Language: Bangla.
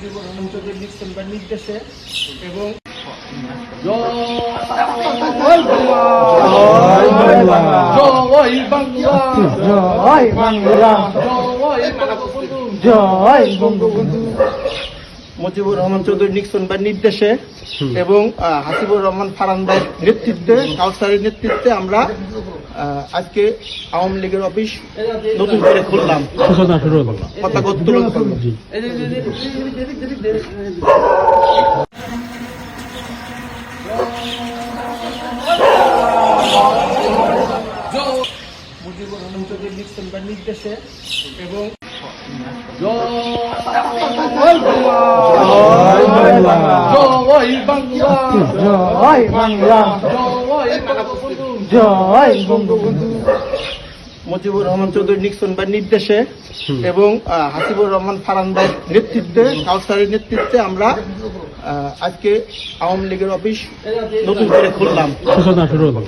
মুজিবুর রহমান চৌধুরী নিক্সন বা নির্দেশে এবং মুজিবুর রহমান চৌধুরী নিক্সন বা নির্দেশে এবং হাসিবুর রহমান ফারহান ভাইয়ের নেতৃত্বে, কাউসারের নেতৃত্বে আমরা আজকে আওয়ামী লীগের অফিস নতুন করে খুললাম, পতাকা উত্তোলন করলাম। মুজিবুর রহমান চৌধুরী নিক্সন বা নির্দেশে এবং মুজিবুর রহমান চৌধুরী নিক্সন বা নির্দেশে এবং হাসিবুর রহমান ফারহান ভাইয়ের নেতৃত্বে, কাউসারের নেতৃত্বে আমরা আজকে আওয়ামী লীগের অফিস নতুন করে খুললাম।